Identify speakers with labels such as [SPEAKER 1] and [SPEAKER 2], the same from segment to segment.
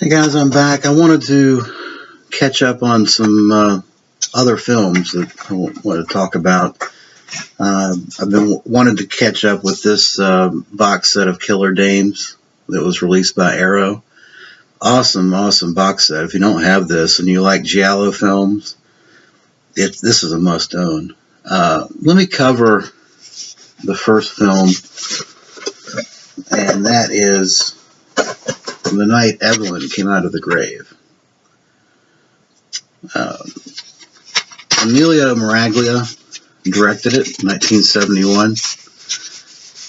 [SPEAKER 1] Hey guys, I'm back. I wanted to catch up on some other films that I want to talk about. I've been wanted to catch up with this box set of Killer Dames that was released by Arrow. Awesome, awesome box set. If you don't have this and you like Giallo films, this is a must-own. Let me cover the first film, and that is The Night Evelyn Came Out of the Grave. Emilio Miraglia directed it in 1971,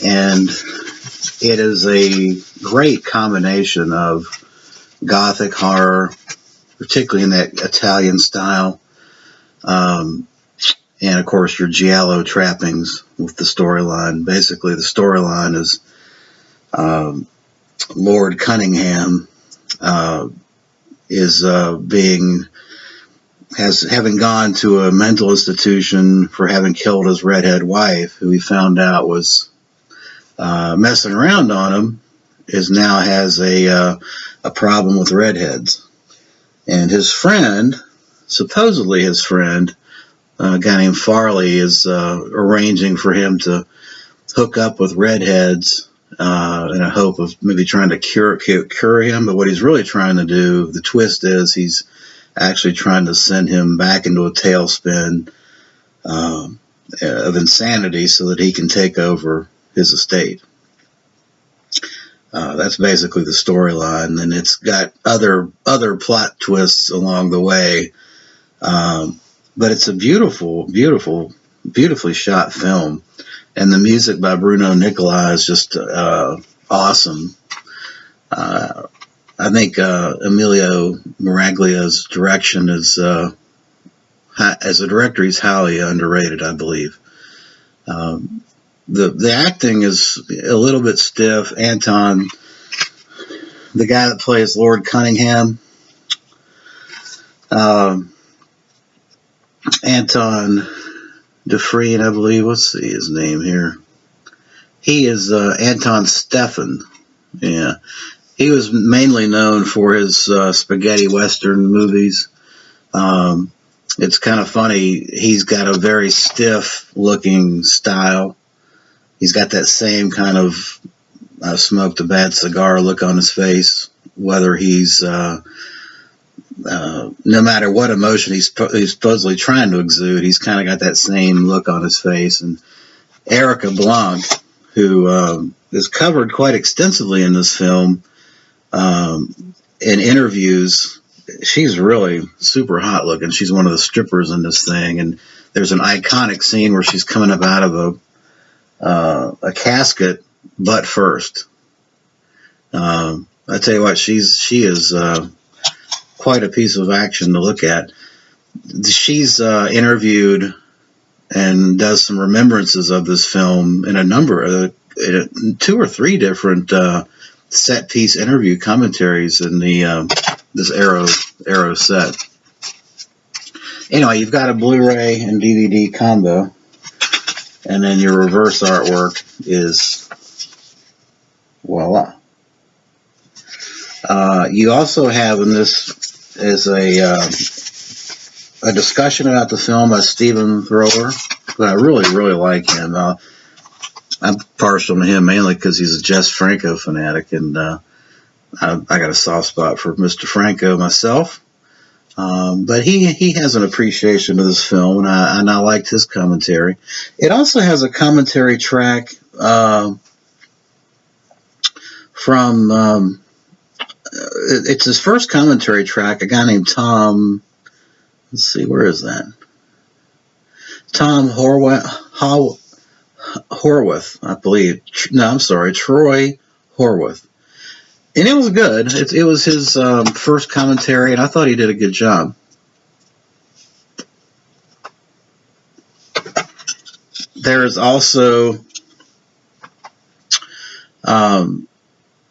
[SPEAKER 1] and it is a great combination of gothic horror, particularly in that Italian style, and of course your Giallo trappings with the storyline. Basically, the storyline is Lord Cunningham is having gone to a mental institution for having killed his redhead wife, who he found out was messing around on him, now has a problem with redheads. And his friend, supposedly his friend, a guy named Farley, is arranging for him to hook up with redheads in a hope of maybe trying to cure him. But what he's really trying to do, the twist is, he's actually trying to send him back into a tailspin of insanity so that he can take over his estate. That's basically the storyline, and it's got other plot twists along the way. But it's a beautifully shot film, and the music by Bruno Nicolai is just awesome. I think Emilio Miraglia's direction is, as a director, he's highly underrated, I believe. The acting is a little bit stiff. Anton, the guy that plays Lord Cunningham, Anton Dufresne, I believe. Let's see his name here. He is Anton Stefan. Yeah. He was mainly known for his spaghetti western movies. It's kind of funny. He's got a very stiff-looking style. He's got that same kind of smoked a bad cigar look on his face, whether he's no matter what emotion he's supposedly trying to exude, he's kind of got that same look on his face. And Erica Blanc, who is covered quite extensively in this film, in interviews, she's really super hot looking. She's one of the strippers in this thing, and there's an iconic scene where she's coming up out of a casket butt first. I tell you what, she is quite a piece of action to look at. She's interviewed and does some remembrances of this film in a number of 2 or 3 different set piece interview commentaries in the this Arrow set. Anyway, you've got a Blu-ray and DVD combo, and then your reverse artwork is voila. You also have in this is a discussion about the film by Stephen Thrower. I really like him. I'm partial to him mainly because he's a Jess Franco fanatic, and I got a soft spot for Mr. Franco myself. But he has an appreciation of this film, and I liked his commentary. It also has a commentary track from it's his first commentary track. A guy named Tom. Let's see, where is that? Tom Horwath, I believe. No, I'm sorry, Troy Horwath. And it was good. It was his first commentary, and I thought he did a good job. There's also,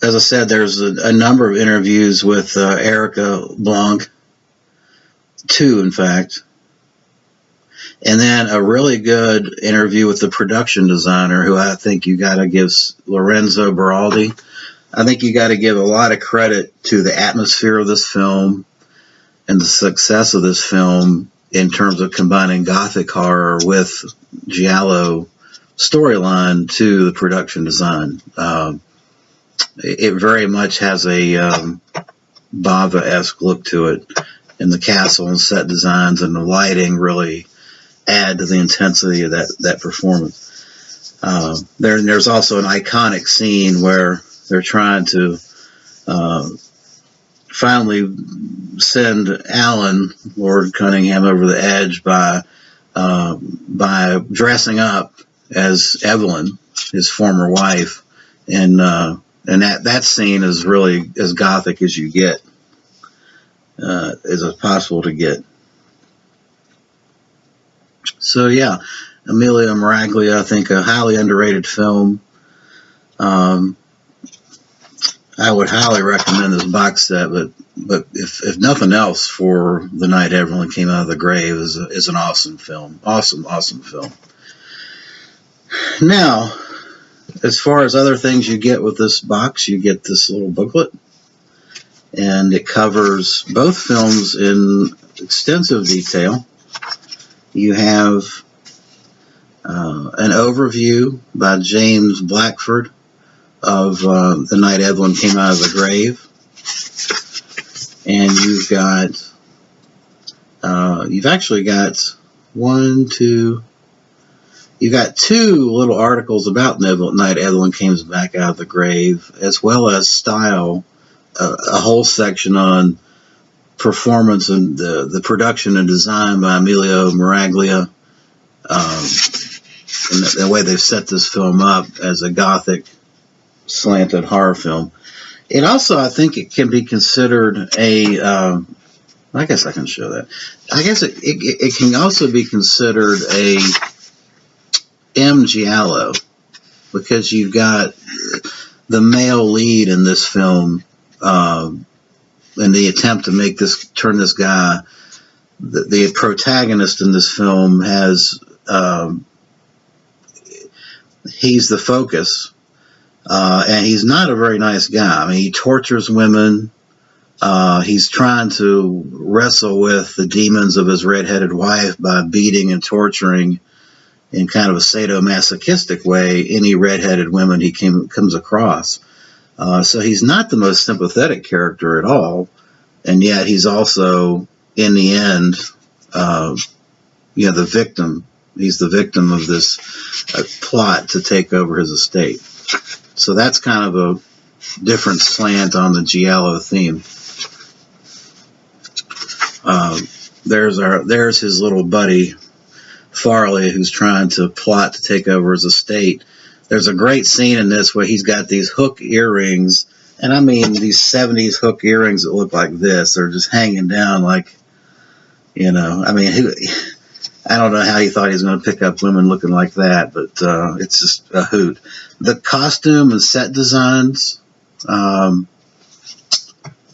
[SPEAKER 1] as I said, there's a number of interviews with Erica Blanc, 2 in fact. And then a really good interview with the production designer, who I think you got to give Lorenzo Beraldi I think you got to give a lot of credit to the atmosphere of this film and the success of this film in terms of combining gothic horror with giallo storyline to the production design. It very much has a Bava-esque look to it, and the castle and set designs and the lighting really add to the intensity of that performance. There's also an iconic scene where they're trying to finally send Alan, Lord Cunningham, over the edge by dressing up as Evelyn, his former wife, and that scene is really as gothic as you get, as it's possible to get. So yeah, Emilia Maraglia, I think a highly underrated film. I would highly recommend this box set, but if nothing else, for The Night Evelyn Came Out of the Grave is an awesome film. Awesome film. Now, as far as other things you get with this box, you get this little booklet, and it covers both films in extensive detail. You have an overview by James Blackford of The Night Evelyn Came Out of the Grave, and you've actually got you got two little articles about Night Evelyn Came Back Out of the Grave, as well as style, a whole section on performance and the production and design by Emilio Maraglia, and the way they've set this film up as a gothic slanted horror film. It also, I think, it can be considered I guess I can show that. I guess it can also be considered a Giallo, because you've got the male lead in this film, and the attempt to turn this guy, the protagonist in this film has, he's the focus, and he's not a very nice guy. I mean, he tortures women. He's trying to wrestle with the demons of his redheaded wife by beating and torturing in kind of a sadomasochistic way any redheaded women he comes across. So he's not the most sympathetic character at all, and yet he's also, in the end, the victim. He's the victim of this plot to take over his estate. So that's kind of a different slant on the Giallo theme. There's his little buddy Farley, who's trying to plot to take over his estate. There's a great scene in this where he's got these hook earrings, and I mean these 70s hook earrings that look like this. They're just hanging down like, I mean, I don't know how he thought he was going to pick up women looking like that, but it's just a hoot. The costume and set designs,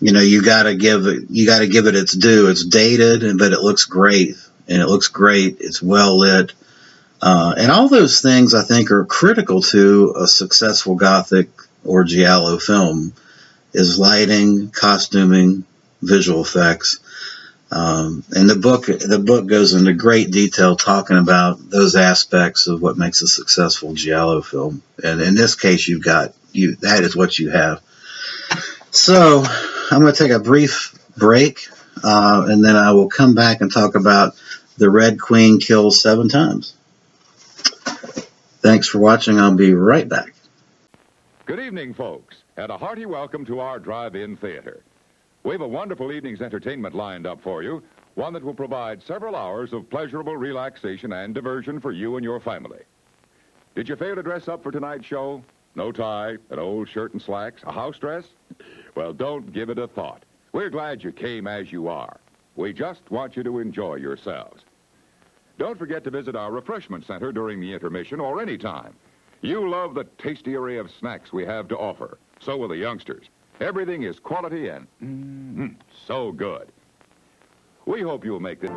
[SPEAKER 1] you got to give it its due. It's dated, but it looks great. And it looks great. It's well lit. And all those things, I think, are critical to a successful Gothic or Giallo film, is lighting, costuming, visual effects. And the book goes into great detail talking about those aspects of what makes a successful Giallo film. And in this case, that is what you have. So I'm going to take a brief break, and then I will come back and talk about The Red Queen Kills 7 Times. Thanks for watching. I'll be right back.
[SPEAKER 2] Good evening, folks, and a hearty welcome to our drive-in theater. We have a wonderful evening's entertainment lined up for you, one that will provide several hours of pleasurable relaxation and diversion for you and your family. Did you fail to dress up for tonight's show? No tie, an old shirt and slacks, a house dress? Well, don't give it a thought. We're glad you came as you are. We just want you to enjoy yourselves. Don't forget to visit our refreshment center during the intermission or any time. You love the tasty array of snacks we have to offer. So will the youngsters. Everything is quality and so good. We hope you'll make this.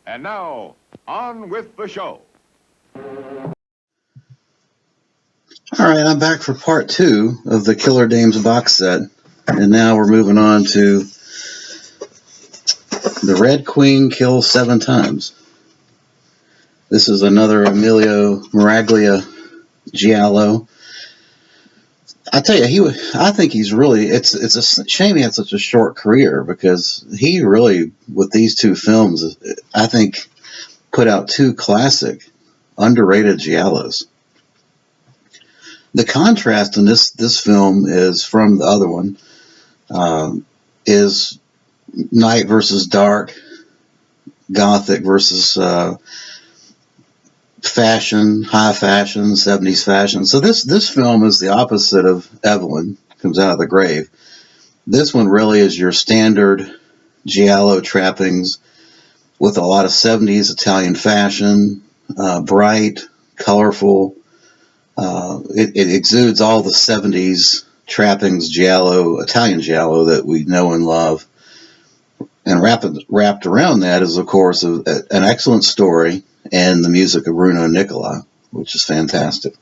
[SPEAKER 2] And now, on with the show.
[SPEAKER 1] All right, I'm back for part 2 of the Killer Dames box set, and now we're moving on to The Red Queen Kills 7 Times. This is another Emilio Miraglia Giallo. I tell you, I think he's really. It's a shame he had such a short career, because he really, with these 2 films, I think, put out 2 classic, underrated Giallos. The contrast in this film is from the other one. Is night versus dark, gothic versus fashion, high fashion, 70s fashion. So this film is the opposite of Evelyn Comes Out of the Grave. This one really is your standard Giallo trappings with a lot of 70s Italian fashion, bright, colorful. It exudes all the 70s trappings Giallo, Italian Giallo that we know and love. And wrapped around that is, of course, an excellent story and the music of Bruno Nicola, which is fantastic.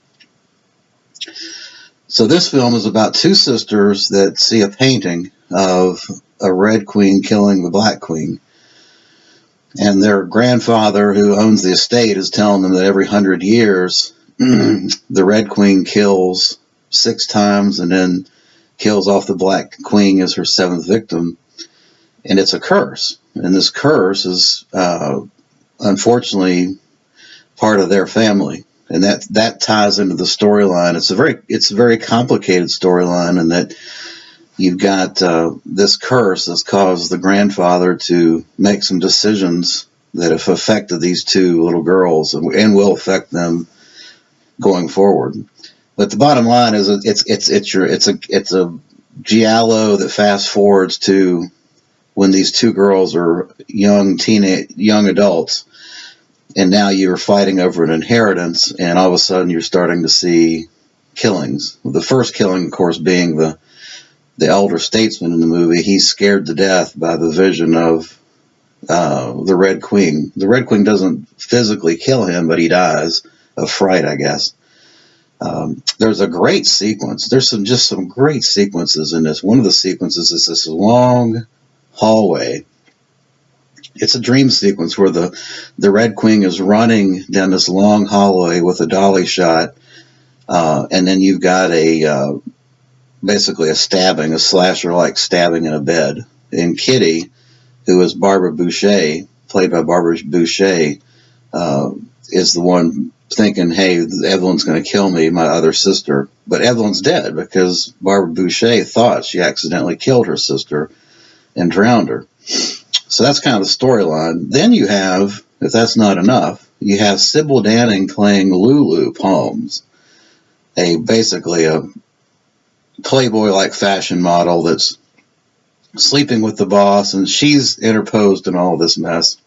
[SPEAKER 1] So this film is about 2 sisters that see a painting of a red queen killing the black queen. And their grandfather, who owns the estate, is telling them that every 100 years, the red queen kills 6 times and then kills off the black queen as her 7th victim. And it's a curse. And this curse is, unfortunately, part of their family. And that ties into the storyline. It's a very complicated storyline, in that you've got this curse that's caused the grandfather to make some decisions that have affected these 2 little girls and will affect them going forward. But the bottom line is, it's a Giallo that fast forwards to when these 2 girls are young adults, and now you're fighting over an inheritance, and all of a sudden you're starting to see killings. The first killing, of course, being the elder statesman in the movie. He's scared to death by the vision of the Red Queen. The Red Queen doesn't physically kill him, but he dies of fright, I guess. There's a great sequence. There's some great sequences in this. One of the sequences is this long hallway. It's a dream sequence where the Red Queen is running down this long hallway with a dolly shot, and then you've got basically a slasher-like stabbing in a bed. And Kitty, who is Barbara Boucher, played by Barbara Boucher, is the one thinking, hey, Evelyn's going to kill me, my other sister. But Evelyn's dead, because Barbara Boucher thought she accidentally killed her sister and drowned her. So that's kind of the storyline. Then you have, if that's not enough, you have Sybil Danning playing Lulu Palms, basically a Playboy-like fashion model that's sleeping with the boss, and she's interposed in all this mess.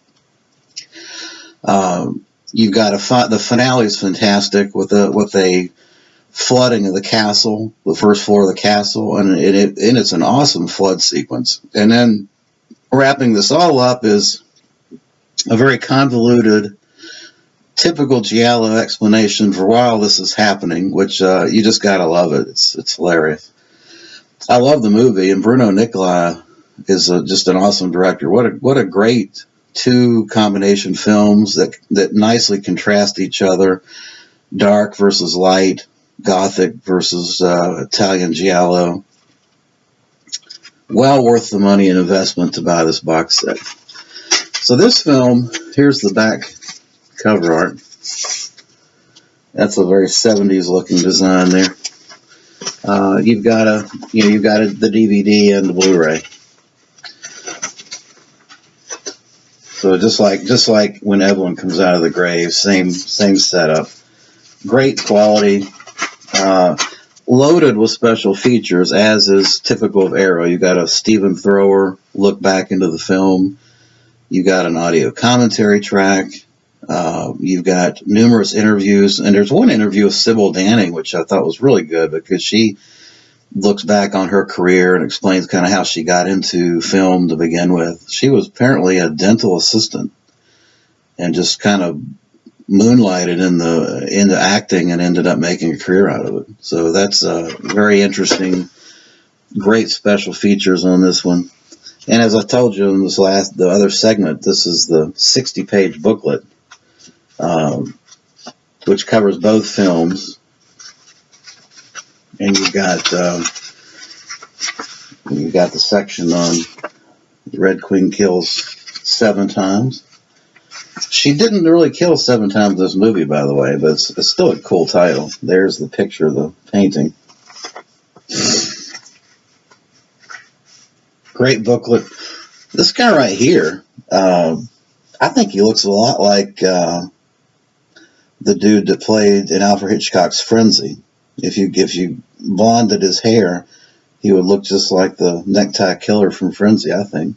[SPEAKER 1] You've got the finale is fantastic with a flooding of the castle, the first floor of the castle, and it's an awesome flood sequence. And then wrapping this all up is a very convoluted, typical Giallo explanation for why all this is happening, which you just gotta love it. It's hilarious. I love the movie, and Bruno Nicola is just an awesome director. What a great 2 combination films that nicely contrast each other: dark versus light, gothic versus Italian Giallo. Well worth the money and investment to buy this box set. So this film, here's the back cover art. That's a very 70s looking design there. You've got the DVD and the Blu-ray. So just like when Evelyn Comes Out of the Grave, same setup. Great quality. Loaded with special features, as is typical of Arrow. You got a Stephen Thrower look back into the film. You got an audio commentary track. You've got numerous interviews, and there's one interview with Sybil Danning, which I thought was really good, because she looks back on her career and explains kind of how she got into film to begin with. She was apparently a dental assistant and just kind of moonlighted into acting and ended up making a career out of it. So that's very interesting. Great special features on this one. And as I told you in the other segment, this is the 60-page booklet, which covers both films. And you've got the section on Red Queen kills 7 times. She didn't really kill 7 times in this movie, by the way, but it's still a cool title. There's the picture of the painting. Great booklet. This guy right here, I think he looks a lot like the dude that played in Alfred Hitchcock's Frenzy. If you blonded his hair, he would look just like the necktie killer from Frenzy, I think.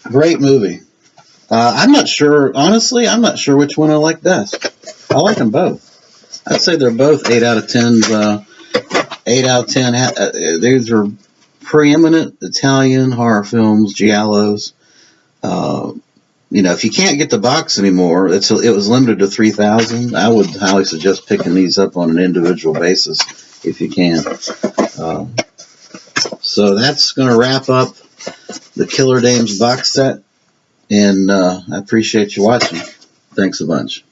[SPEAKER 1] Great movie. I'm not sure, honestly, which one I like best. I like them both. I'd say they're both 8 out of 10. 8 out of 10. These are preeminent Italian horror films, Giallos. If you can't get the box anymore, it was limited to 3,000. I would highly suggest picking these up on an individual basis if you can. So that's going to wrap up the Killer Dames box set, and I appreciate you watching. Thanks a bunch.